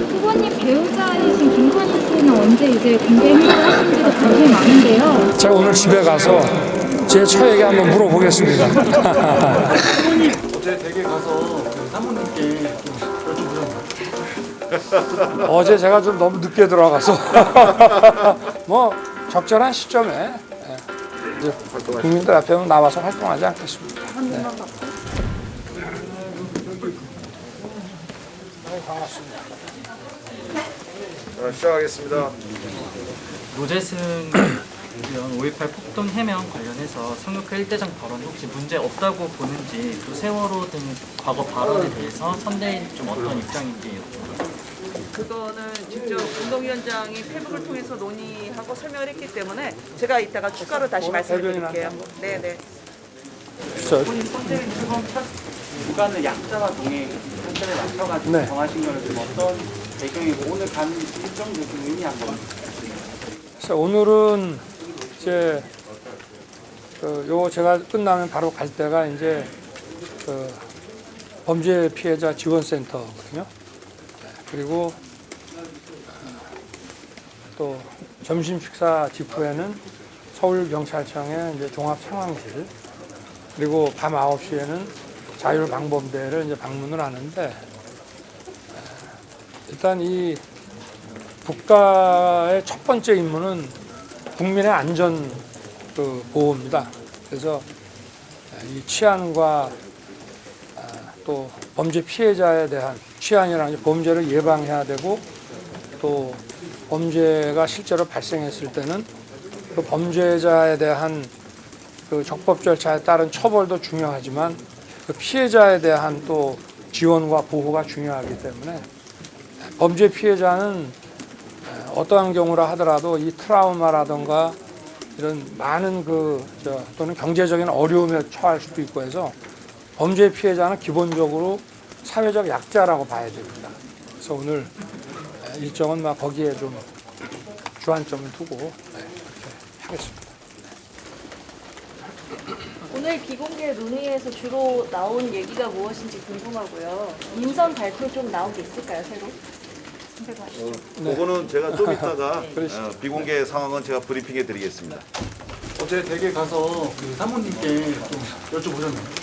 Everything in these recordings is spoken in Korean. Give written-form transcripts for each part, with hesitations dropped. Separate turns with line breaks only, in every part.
후보님 배우자이신 김건희 씨는 언제 이제 공개 행사를 하시는지도 관심이 많은데요.
제가 오늘 집에 가서 제 처에게 한번 물어보겠습니다.
어제 댁에 가서 그 사모님께 좀 여쭤보셨나요?
어제 제가 좀 너무 늦게 들어가서 뭐 적절한 시점에 이제 국민들 앞에 나와서 활동하지 않겠습니다. 네. 반갑습니다.
시작하겠습니다.
노재승 의원 5.18 폭동 해명 관련해서 성역회 일대장 발언 혹시 문제 없다고 보는지, 또 세월호 등 과거 발언에 대해서 선대인 좀 어떤 입장인지.
그거는 직접 운동위원장이 페북을 통해서 논의하고 설명을 했기 때문에 제가 이따가 추가로 다시 말씀을 드릴게요. 네네.
본인 선대위 출범 첫 주간을 약자와 동행 한자를 맞춰가지고
네.
정하신 거는 좀 어떤 배경이고 오늘 가는 일정도 좀 의미 한번.
그래서 오늘은 이제 요 제가 끝나면 바로 갈 때가 이제 범죄 피해자 지원센터거든요. 그리고 또 점심 식사 직후에는 서울경찰청의 이제 종합 상황실, 그리고 밤 9시에는 자율방범대를 이제 방문을 하는데, 일단 이 국가의 첫 번째 임무는 국민의 안전 보호입니다. 그래서 이 치안과 또 범죄 피해자에 대한 치안이라는 범죄를 예방해야 되고, 또 범죄가 실제로 발생했을 때는 그 범죄자에 대한 그 적법 절차에 따른 처벌도 중요하지만 그 피해자에 대한 또 지원과 보호가 중요하기 때문에, 범죄 피해자는 어떠한 경우라 하더라도 이 트라우마라든가 이런 많은 또는 경제적인 어려움에 처할 수도 있고 해서 범죄 피해자는 기본적으로 사회적 약자라고 봐야 됩니다. 그래서 오늘 일정은 막 거기에 좀 주안점을 두고 그렇게 하겠습니다.
오늘 비공개 논의에서 주로 나온 얘기가 무엇인지 궁금하고요. 인선 발표 좀 나온 게 있을까요, 새로?
그거는 제가 좀 이따가 비공개 상황은 제가 브리핑해 드리겠습니다.
어제 댁에 가서 그 사모님께 좀 여쭤보셨나요?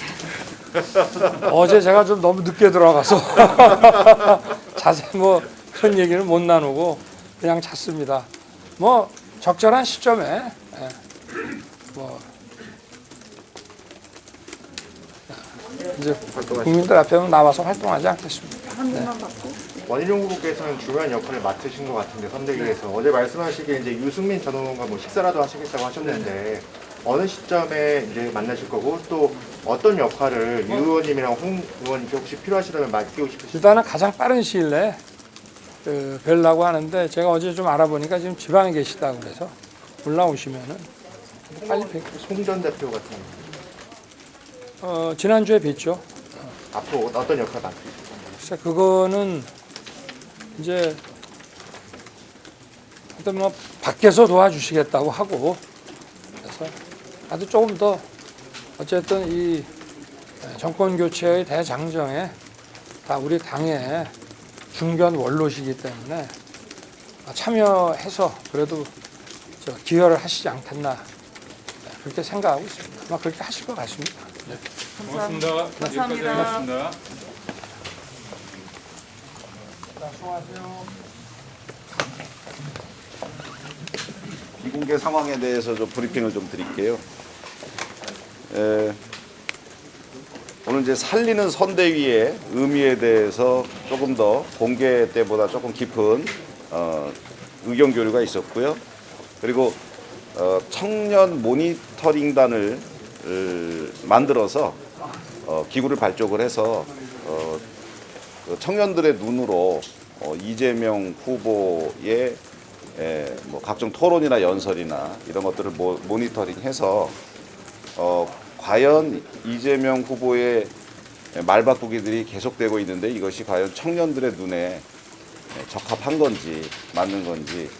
어제 제가 좀 너무 늦게 들어가서 자세히 뭐 그런 얘기를 못 나누고 그냥 잤습니다. 뭐 적절한 시점에 뭐 이제 국민들 앞에 나와서 활동하지 않겠습니다. 네.
원희룡 후보께서는 중요한 역할을 맡으신 것 같은데, 선대위에서 어제 말씀하시기에 이제 유승민 전 의원과 뭐 식사라도 하시겠다고 하셨는데 어느 시점에 이제 만나실 거고, 또 어떤 역할을 유 의원님이랑 홍 의원님께 혹시 필요하시다면 맡기고 싶으신지.
일단은 가장 빠른 시일 내에 뵈려고 하는데, 제가 어제 좀 알아보니까 지금 지방에 계시다고 그래서 올라오시면은 빨리 뵙겠습니다.
송 전 대표 같은
지난주에 뵀죠.
앞으로 어떤 역할을 맡으실 건가요?
글쎄 그거는 이제 하여튼 뭐 밖에서 도와주시겠다고 하고, 그래서 아주 조금 더 어쨌든 이 정권 교체의 대장정에 다 우리 당의 중견 원로시기 때문에 참여해서 그래도 기여를 하시지 않겠나, 그렇게 생각하고 있습니다. 아마 그렇게 하실 것 같습니다. 네.
감사합니다. 감사합니다.
수고하세요.
비공개 상황에 대해서 좀 브리핑을 좀 드릴게요. 오늘 이제 살리는 선대위의 의미에 대해서 조금 더 공개 때보다 조금 깊은 의견 교류가 있었고요. 그리고 청년 모니터링단을 만들어서 기구를 발족을 해서 청년들의 눈으로 이재명 후보의 뭐 각종 토론이나 연설이나 이런 것들을 모니터링해서 과연 이재명 후보의 말바꾸기들이 계속되고 있는데 이것이 과연 청년들의 눈에 적합한 건지 맞는 건지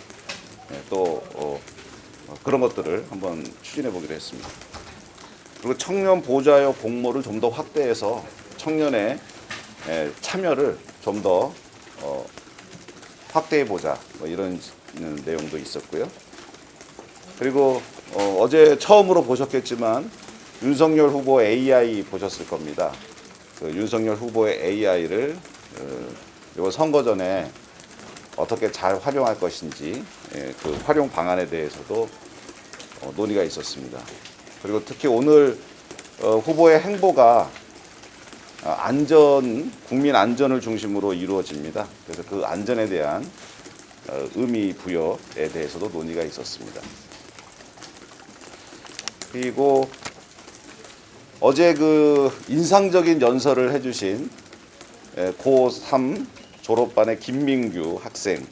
또 그런 것들을 한번 추진해 보기로 했습니다. 그리고 청년 보좌역 공모를 좀 더 확대해서 청년의 참여를 좀 더 확대해 보자, 뭐 이런 내용도 있었고요. 그리고 어제 처음으로 보셨겠지만 윤석열 후보 AI 보셨을 겁니다. 그 윤석열 후보의 AI를 이번 선거 전에 어떻게 잘 활용할 것인지 그 활용 방안에 대해서도 논의가 있었습니다. 그리고 특히 오늘 후보의 행보가 국민 안전을 중심으로 이루어집니다. 그래서 그 안전에 대한 의미 부여에 대해서도 논의가 있었습니다. 그리고 어제 그 인상적인 연설을 해주신 고3 졸업반의 김민규 학생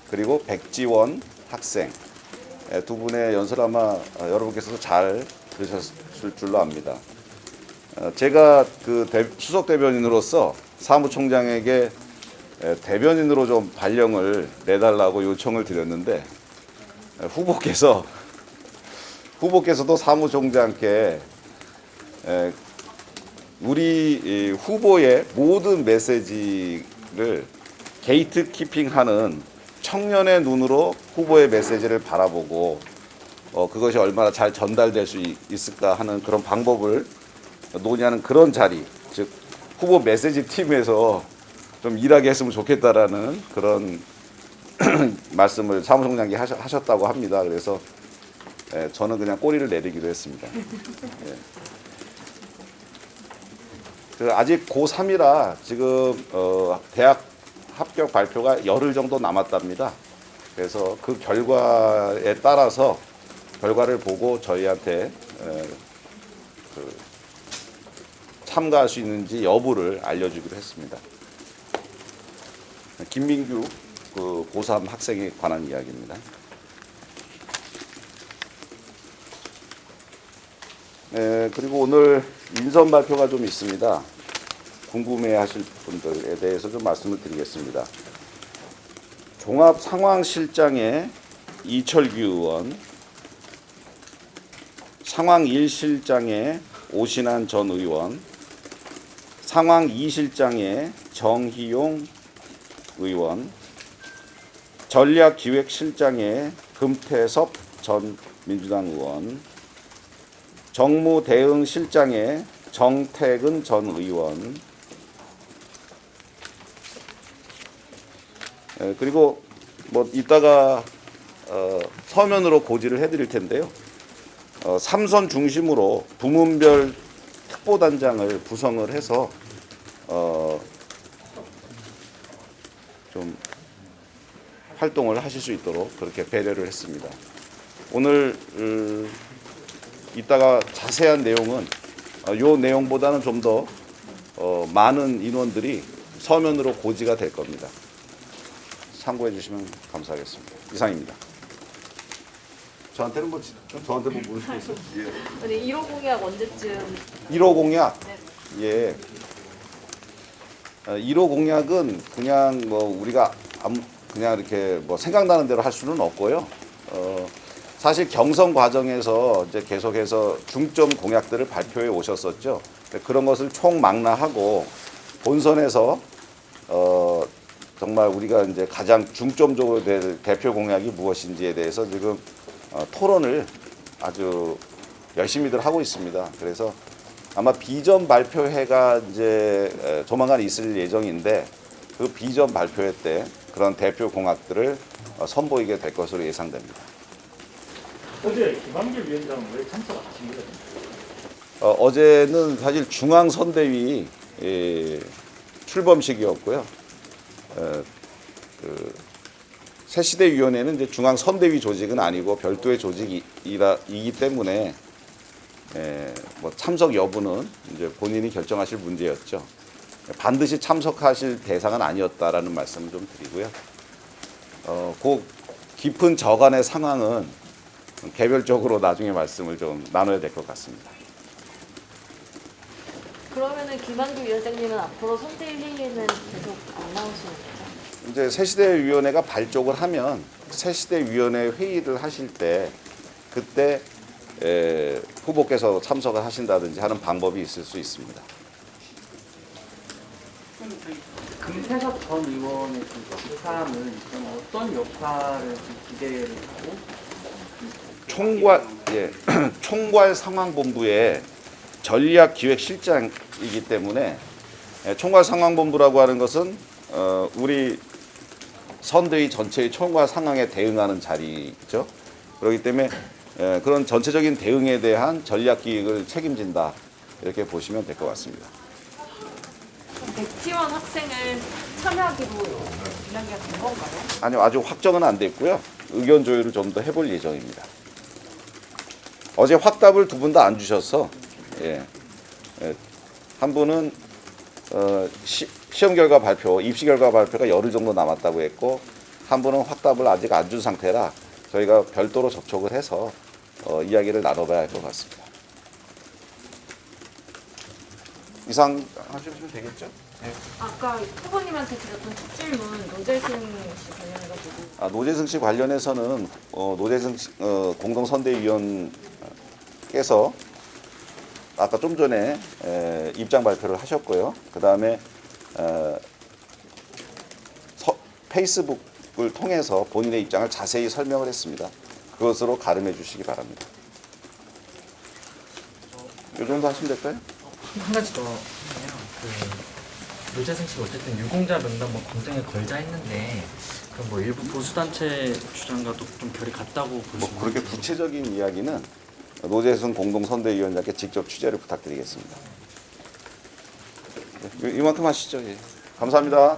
그리고 백지원 학생 두 분의 연설 아마 여러분께서도 잘 들으셨을 줄로 압니다. 제가 그 수석 대변인으로서 사무총장에게 대변인으로 좀 발령을 내달라고 요청을 드렸는데 후보께서도 사무총장께 우리 후보의 모든 메시지를 게이트키핑하는 청년의 눈으로 후보의 메시지를 바라보고 그것이 얼마나 잘 전달될 수 있을까 하는 그런 방법을 논의하는 그런 자리, 즉 후보 메시지 팀에서 좀 일하게 했으면 좋겠다라는 그런 말씀을 사무총장이 하셨다고 합니다. 그래서 저는 그냥 꼬리를 내리기로 했습니다. 아직 고3이라 지금 대학 합격 발표가 열흘 정도 남았답니다. 그래서 그 결과에 따라서 결과를 보고 저희한테 참가할 수 있는지 여부를 알려주기로 했습니다. 김민규 그 고3 학생에 관한 이야기입니다. 그리고 오늘 인선 발표가 좀 있습니다. 궁금해하실 분들에 대해서 좀 말씀을 드리겠습니다. 종합상황실장에 이철규 의원, 상황 1실장에 오신환 전 의원, 상황 2실장에 정희용 의원, 전략기획실장에 금태섭 전 민주당 의원, 정무대응실장에 정태근 전 의원, 그리고 뭐 이따가 서면으로 고지를 해드릴 텐데요. 3선 중심으로 부문별 특보단장을 구성을 해서 좀 활동을 하실 수 있도록 그렇게 배려를 했습니다. 오늘 이따가 자세한 내용은 요 내용보다는 좀 더 많은 인원들이 서면으로 고지가 될 겁니다. 참고해 주시면 감사하겠습니다. 이상입니다. 저한테는 저한테 물을 수 있어요? 예.
아니 1호 공약 언제쯤?
1호 공약?
네.
예. 1호 공약은 그냥 뭐 우리가 그냥 이렇게 뭐 생각나는 대로 할 수는 없고요. 사실 경선 과정에서 이제 계속해서 중점 공약들을 발표해 오셨었죠. 그런 것을 총망라하고 본선에서 정말 우리가 이제 가장 중점적으로 될 대표 공약이 무엇인지에 대해서 지금 토론을 아주 열심히들 하고 있습니다. 그래서 아마 비전 발표회가 이제 조만간 있을 예정인데 그 비전 발표회 때 그런 대표 공약들을 선보이게 될 것으로 예상됩니다.
어제 김한길 위원장은 왜 참석 안 하신 거죠?
어제는 사실 중앙선대위 출범식이었고요. 그 새시대위원회는 이제 중앙선대위 조직은 아니고 별도의 조직이기 때문에 뭐 참석 여부는 이제 본인이 결정하실 문제였죠. 반드시 참석하실 대상은 아니었다라는 말씀을 좀 드리고요. 그 깊은 저간의 상황은 개별적으로 나중에 말씀을 좀 나눠야 될 것 같습니다.
그러면은 김한규 위원장님은 앞으로 선대위 회의에는 계속 안 나오시는 거죠?
이제 새시대위원회가 발족을 하면 새시대위원회 회의를 하실 때 그때 후보께서 참석을 하신다든지 하는 방법이 있을 수 있습니다.
금태섭 전 의원의 그 사람은 그럼 어떤 역할을 좀 기대를 하고
총괄 상황본부의 전략기획실장이기 때문에 총괄 상황본부라고 하는 것은 우리 선대위 전체의 총괄 상황에 대응하는 자리죠. 그렇기 때문에 그런 전체적인 대응에 대한 전략기획을 책임진다 이렇게 보시면 될 것 같습니다.
백지원 학생을 참여하기로 이야기가 된 건가요?
아니요, 아직 확정은 안 됐고요. 의견 조율을 좀 더 해볼 예정입니다. 어제 확답을 두 분 다 안 주셔서 한 분은 시험 결과 발표, 입시 결과 발표가 열흘 정도 남았다고 했고 한 분은 확답을 아직 안 준 상태라 저희가 별도로 접촉을 해서 이야기를 나눠봐야 할 것 같습니다. 이상 하시면 되겠죠? 네.
아까 후보님한테 드렸던 첫 질문 노재승 씨 관련해가지고
노재승 씨 관련해서는 노재승 공동선대위원께서 아까 좀 전에 입장 발표를 하셨고요. 그 다음에 페이스북을 통해서 본인의 입장을 자세히 설명을 했습니다. 그것으로 가름해 주시기 바랍니다. 이 정도 하시면 될까요?
한 가지 더 하면 그 노재승 씨가 어쨌든 유공자 명단 뭐 검증에 걸자 했는데 그 뭐 일부 보수 단체 주장과도 좀 결이 같다고 보시면
그렇게 구체적인 이야기는 노재승 공동선대위원장께 직접 취재를 부탁드리겠습니다. 이만큼 하시죠. 예. 감사합니다.